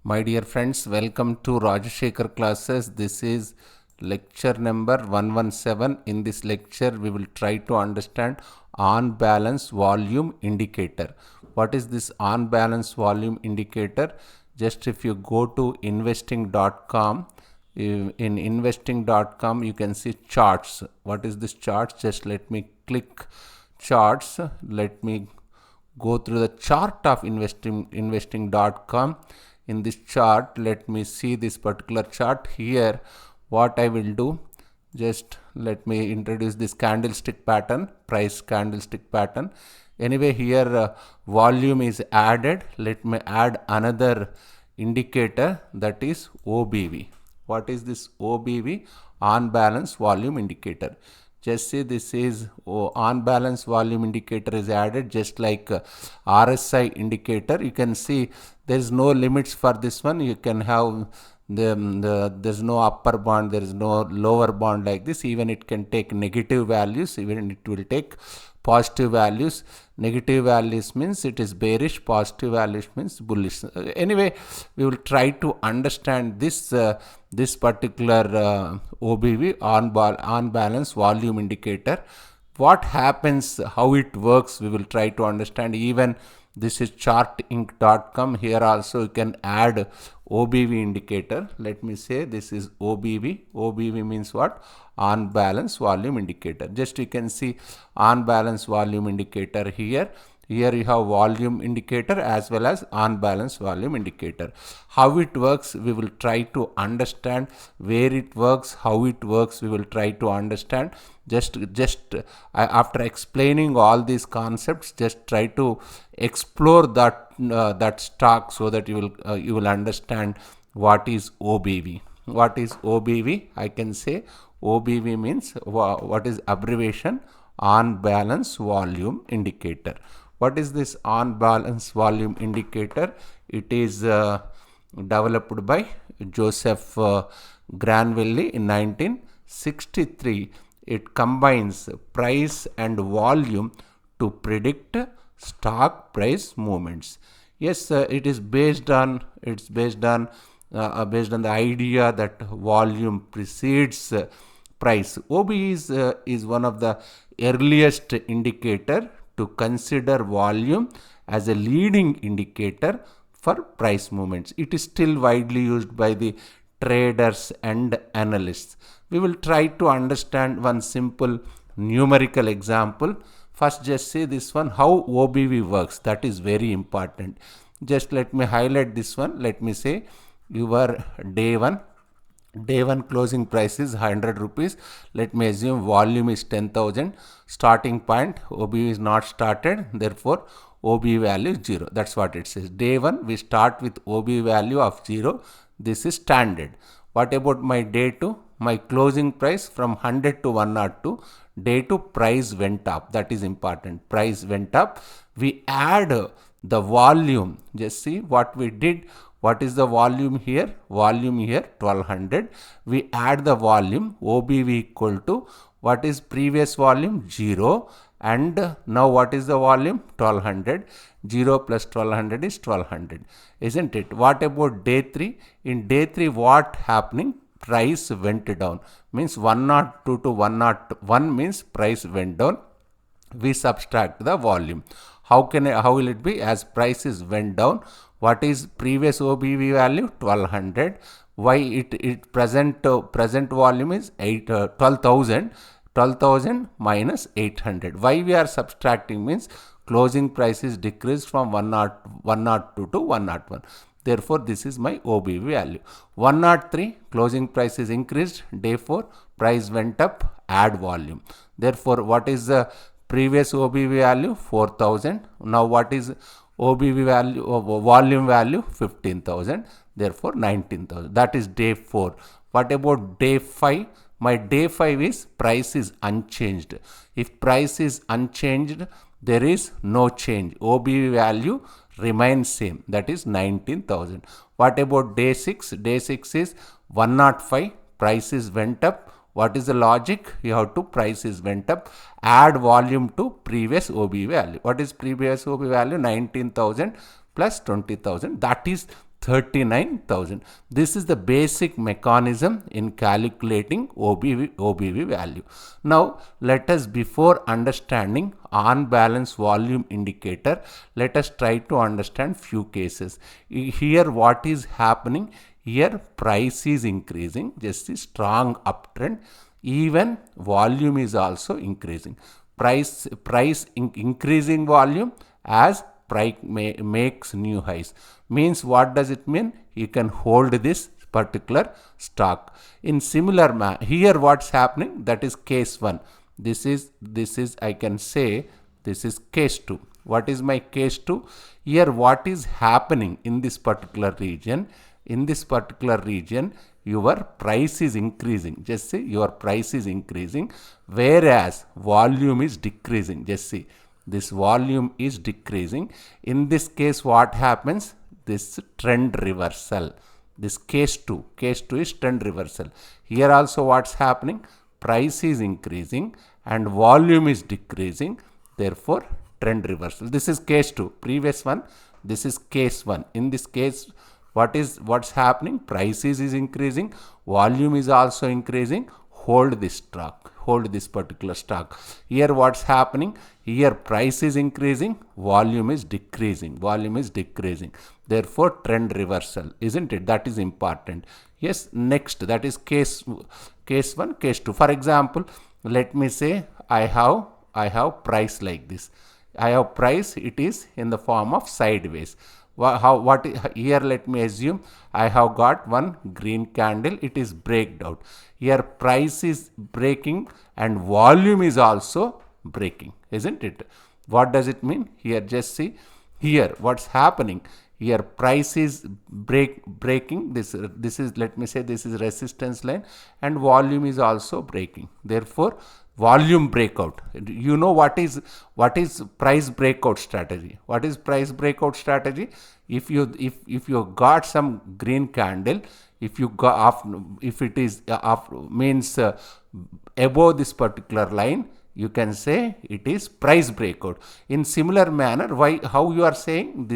My dear friends, welcome to Rajashekar classes. This is lecture number 117. In this lecture, we will try to understand on balance volume indicator. What is this on balance volume indicator? Just if you go to investing.com, in investing.com you can see charts. What is this chart? Just let me click charts. Let me go through the chart of investing.com. In this chart, let me see this particular chart here. What I will do, just let me introduce this candlestick pattern, price candlestick pattern. Anyway, here volume is added. Let me add another indicator, that is OBV. What is this OBV? On balance volume indicator. Just see, this is on balance volume indicator is added, just like RSI indicator. You can see there is no limits for this one. You can have there's no upper bound, there is no lower bound like this. Even it can take negative values, even it will take positive values. Negative values means it is bearish, positive values means bullish. Anyway, we will try to understand this this particular OBV, on balance volume indicator. What happens, how it works, we will try to understand. Even this is chartinc.com. Here also you can add OBV indicator. Let me say this is OBV. OBV means what? On balance volume indicator. Just you can see on balance volume indicator here. Here you have volume indicator as well as on balance volume indicator. How it works, we will try to understand. Where it works, how it works, we will try to understand. Just after explaining all these concepts, just try to explore that stock so that you will understand what is OBV. What is OBV? I can say OBV means what is abbreviation? On balance volume indicator. What is this on balance volume indicator? It is developed by Joseph Granville in 1963. It combines price and volume to predict stock price movements. Yes, it is based on the idea that volume precedes price. OB is one of the earliest indicator to consider volume as a leading indicator for price movements. It is still widely used by the traders and analysts. We will try to understand one simple numerical example. First, just see this one, how OBV works. That is very important. Just let me highlight this one. Let me say your day one closing price is 100 rupees. Let me assume volume is 10,000. Starting point, OB is not started, therefore OB value is 0. That's what it says. Day one, we start with OB value of 0. This is standard. What about my day 2? My closing price from 100 to 102. Day 2 price went up. That is important. Price went up. We add the volume. Just see what we did. What is the volume here? Volume here 1200. We add the volume OBV equal to what is previous volume? 0. And now what is the volume? 1200. 0 plus 1200 is 1200. Isn't it? What about day 3? In day 3 what happening? Price went down. Means 102 to 101 means price went down. We subtract the volume. How will it be? As prices went down, what is previous OBV value? 1200. Why it present volume is 12,000. 12,000 minus 800. Why we are subtracting? Means closing price is decreased from 102 to 101. Therefore, this is my OBV value. 103 closing price is increased. Day 4 price went up. Add volume. Therefore, what is the previous OBV value? 4,000. Now what is OBV value, volume value? 15,000. Therefore 19,000. That is day 4. What about day 5? My day 5 is price is unchanged. If price is unchanged, there is no change. OBV value remains same. That is 19,000. What about day 6? Day 6 is 105. Prices went up. What is the logic? You have to prices went up. Add volume to previous OB value. What is previous OB value? 19,000 plus 20,000. That is 39,000. This is the basic mechanism in calculating OBV value. Now, let us, before understanding on balance volume indicator, let us try to understand few cases. Here, what is happening? Here, price is increasing, just a strong uptrend. Even volume is also increasing. Increasing volume as price makes new highs. Means what does it mean? You can hold this particular stock. In similar manner, here what's happening? That is case 1. This is I can say this is case 2. What is my case 2? Here what is happening in this particular region? In this particular region, your price is increasing. Just see, your price is increasing, whereas volume is decreasing. Just see, this volume is decreasing. In this case, what happens? This trend reversal. This case 2 is trend reversal. Here also what's happening? Price is increasing and volume is decreasing. Therefore, trend reversal. This is case 2. Previous one, this is case 1. In this case, what's happening? Prices is increasing, volume is also increasing. Hold this stock, hold this particular stock. Here what's happening? Here price is increasing, volume is decreasing. Therefore, trend reversal, isn't it? That is important. Yes. Next, that is case 1, case 2. For example, let me say I have price like this. I have price. It is in the form of sideways. Here let me assume I have got one green candle, it is breaked out. Here price is breaking and volume is also breaking, isn't it? What does it mean? Here just see, here what's happening? Here price is breaking, this is, let me say this is resistance line, and volume is also breaking. Therefore, volume breakout. You know what is price breakout strategy? What is price breakout strategy? If you got some green candle, if it is means above this particular line, you can say it is price breakout. In similar manner, how you are saying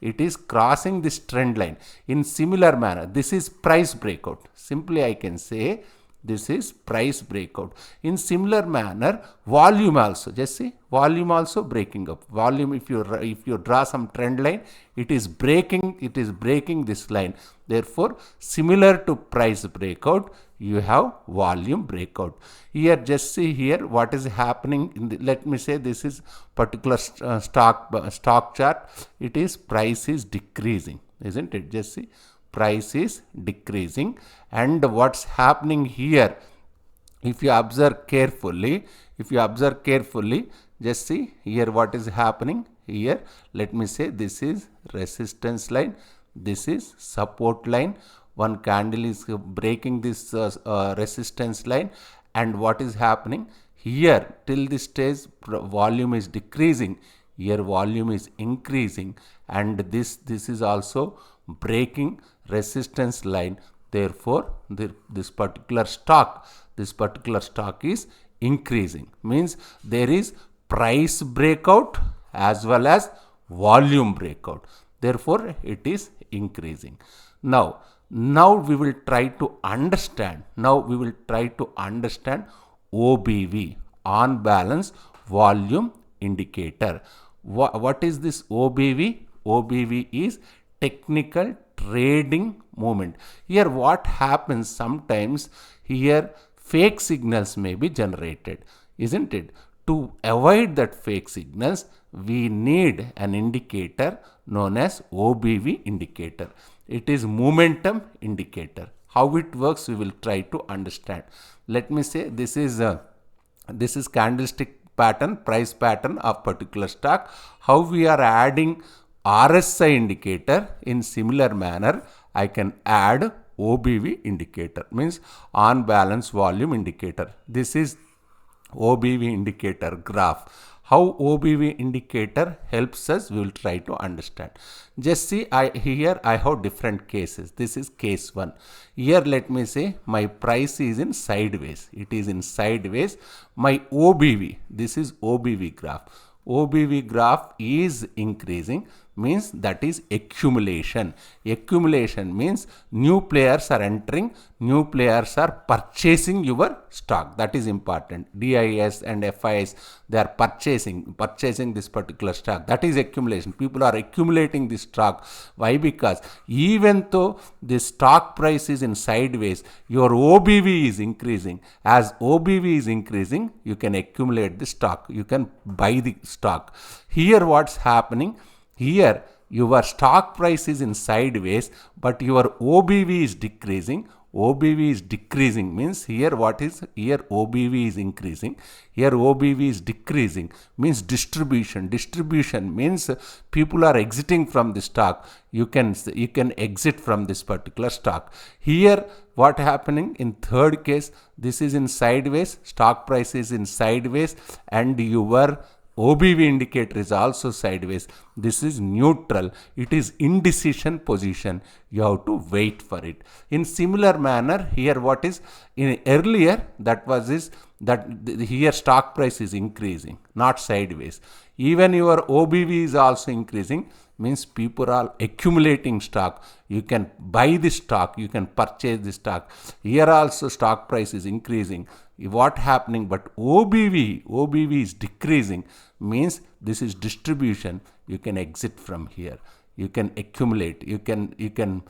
it is crossing this trend line. In similar manner, this is price breakout. Simply I can say this is price breakout. In similar manner, volume also, just see, volume also breaking up. Volume, if you draw some trend line, it is breaking this line. Therefore, similar to price breakout, you have volume breakout. Here just see here what is happening in the, let me say this is particular stock chart. It is price is decreasing, isn't it? Just see, price is decreasing. And what's happening here, if you observe carefully, just see here what is happening here. Let me say this is resistance line, this is support line. One candle is breaking this resistance line, and what is happening here? Till this stage, volume is decreasing. Here volume is increasing, and this is also breaking resistance line. Therefore, this particular stock is increasing. Means there is price breakout as well as volume breakout. Therefore, it is increasing. Now we will try to understand. OBV, on balance volume indicator. What is this OBV? OBV is technical trading movement. Here what happens, sometimes here fake signals may be generated, isn't it? To avoid that fake signals, we need an indicator known as OBV indicator. It is momentum indicator. How it works, we will try to understand. Let me say this is candlestick pattern, price pattern of particular stock. How we are adding RSI indicator, in similar manner I can add OBV indicator, means on balance volume indicator. This is OBV indicator graph. How OBV indicator helps us, we will try to understand. Just see, here I have different cases. This is case 1. Here let me say my price is in sideways. It is in sideways. My OBV, this is OBV graph. OBV graph is increasing. means that is accumulation. Accumulation means new players are entering, new players are purchasing your stock. That is important. DIS and FIS, they are purchasing this particular stock. That is accumulation. People are accumulating this stock. Why? Because even though the stock price is in sideways, your OBV is increasing. As OBV is increasing, you can accumulate the stock. You can buy the stock. Here what's happening? Here your stock price is in sideways, but your OBV is decreasing. OBV is decreasing means here what is? Here OBV is increasing. Here OBV is decreasing means distribution. Distribution means people are exiting from the stock. You can exit from this particular stock. Here what happening in third case? This is in sideways. Stock price is in sideways and your OBV indicator is also sideways. This is neutral. It is indecision position. You have to wait for it. In similar manner, here what is? In earlier that was is that here stock price is increasing, not sideways. Even your OBV is also increasing, means people are accumulating stock. You can buy the stock, you can purchase the stock. Here also stock price is increasing. What happening? But OBV is decreasing, means this is distribution. You can exit from here. You can accumulate. You can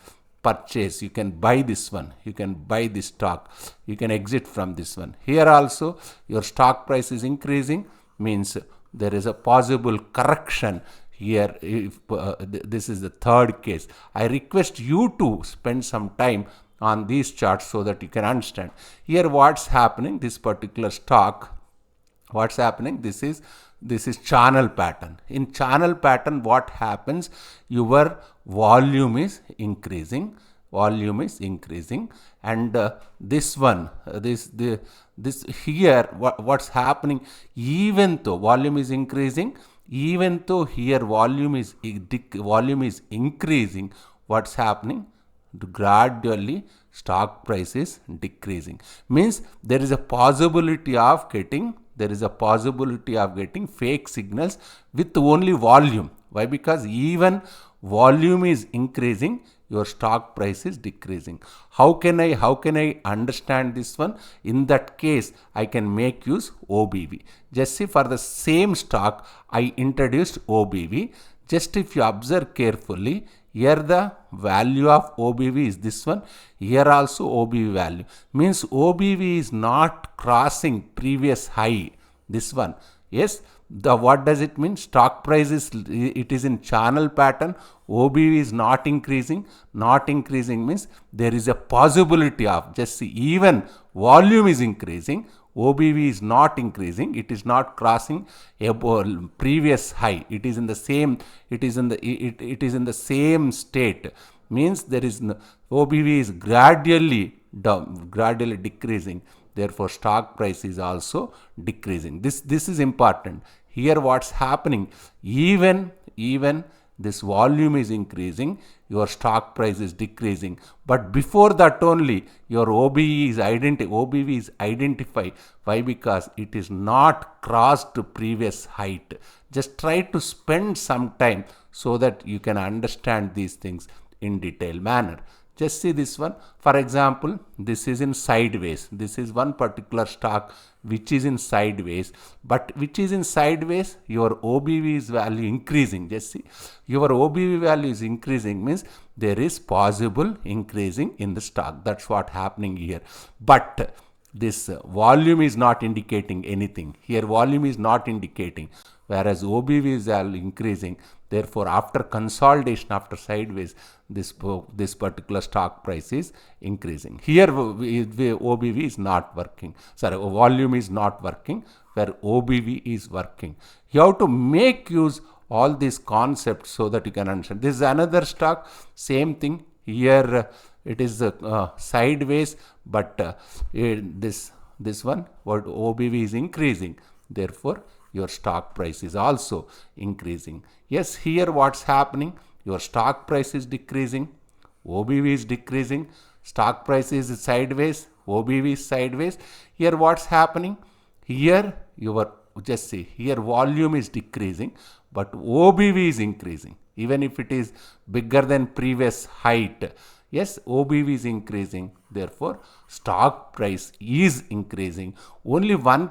purchase. You can buy this one. You can buy this stock. You can exit from this one. Here also your stock price is increasing, means there is a possible correction. Here, if this is the third case. I request you to spend some time on these charts so that you can understand. Here what's happening? This particular stock, what's happening? This is channel pattern. In channel pattern, what happens? Your volume is increasing. Volume is increasing, and this one, this here, what's happening? Even though volume is increasing, even though here volume is increasing, what's happening? Gradually stock price is decreasing. Means there is a possibility of getting fake signals with only volume. Why? Because even volume is increasing, your stock price is decreasing. How can I understand this one? In that case, I can make use OBV. Just see, for the same stock, I introduced OBV. Just if you observe carefully, here the value of OBV is this one. Here also OBV value. Means OBV is not crossing previous high. This one. Yes. What does it mean? Stock price is, it is in channel pattern. OBV is not increasing. Not increasing means there is a possibility of, just see, even volume is increasing. OBV is not increasing. It is not crossing a previous high. It is in the same. It is in the same state. Means there is no, OBV is gradually down, gradually decreasing. Therefore, stock price is also decreasing. This is important. Here what's happening? Even this volume is increasing, your stock price is decreasing. But before that only, your OBV is identified. Why? Because it is not crossed to previous height. Just try to spend some time so that you can understand these things in detailed manner. Just see this one. For example, this is in sideways. This is one particular stock which is in sideways. But which is in sideways, your OBV is value increasing. Just see, your OBV value is increasing, means there is possible increasing in the stock. That's what happening here. But this volume is not indicating anything. Here volume is not indicating, whereas OBV is increasing. Therefore, after consolidation, after sideways, this particular stock price is increasing. Here OBV is not working. Sorry, volume is not working, where OBV is working. You have to make use all these concepts so that you can understand. This is another stock, same thing. Here it is sideways, but this one, what OBV is increasing. Therefore, your stock price is also increasing. Yes, here what's happening? Your stock price is decreasing, OBV is decreasing, stock price is sideways, OBV is sideways. Here what's happening? Here just see, here volume is decreasing, but OBV is increasing. even if it is bigger than previous height. Yes, OBV is increasing, therefore stock price is increasing. Only one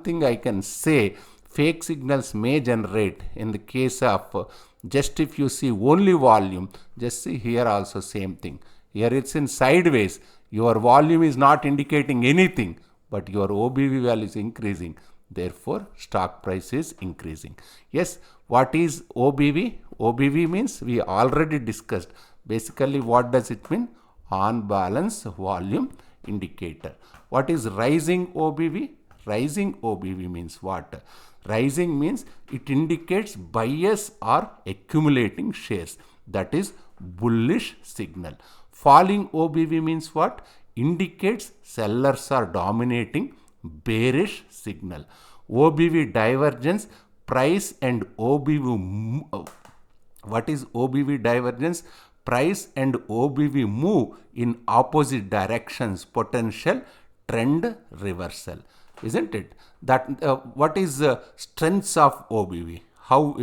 thing I can say, fake signals may generate in the case of just if you see only volume. Just see here also same thing. Here it's in sideways. Your volume is not indicating anything, but your OBV value is increasing. Therefore, stock price is increasing. Yes, what is OBV? OBV means we already discussed. Basically, what does it mean? On balance volume indicator. What is rising OBV? Rising OBV means what? Rising means it indicates buyers are accumulating shares. That is bullish signal. Falling OBV means what? Indicates sellers are dominating, bearish signal. OBV divergence, price and OBV. What is OBV divergence? Price and OBV move in opposite directions, potential trend reversal, isn't it? That what is strengths of OBV? How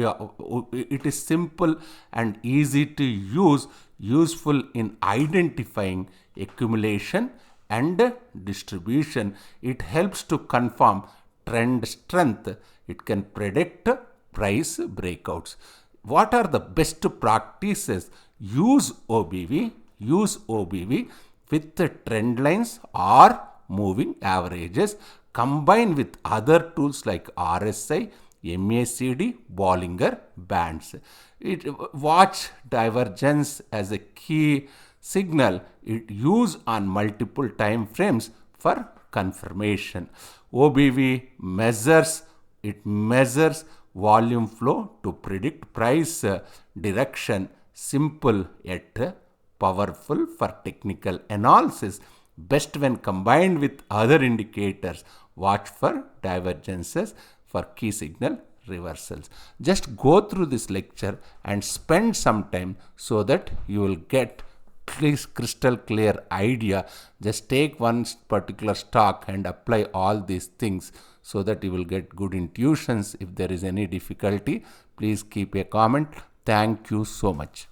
it is simple and easy to use, useful in identifying accumulation and distribution. It helps to confirm trend strength. It can predict price breakouts. What are the best practices? Use OBV with the trend lines or moving averages, combine with other tools like RSI, MACD, Bollinger Bands. Watch divergence as a key signal. It use on multiple time frames for confirmation. OBV measures volume flow to predict price direction. Simple yet powerful for technical analysis. Best when combined with other indicators. Watch for divergences for key signal reversals. Just go through this lecture and spend some time so that you will get crystal clear idea. Just take one particular stock and apply all these things so that you will get good intuitions. If there is any difficulty, please keep a comment. Thank you so much.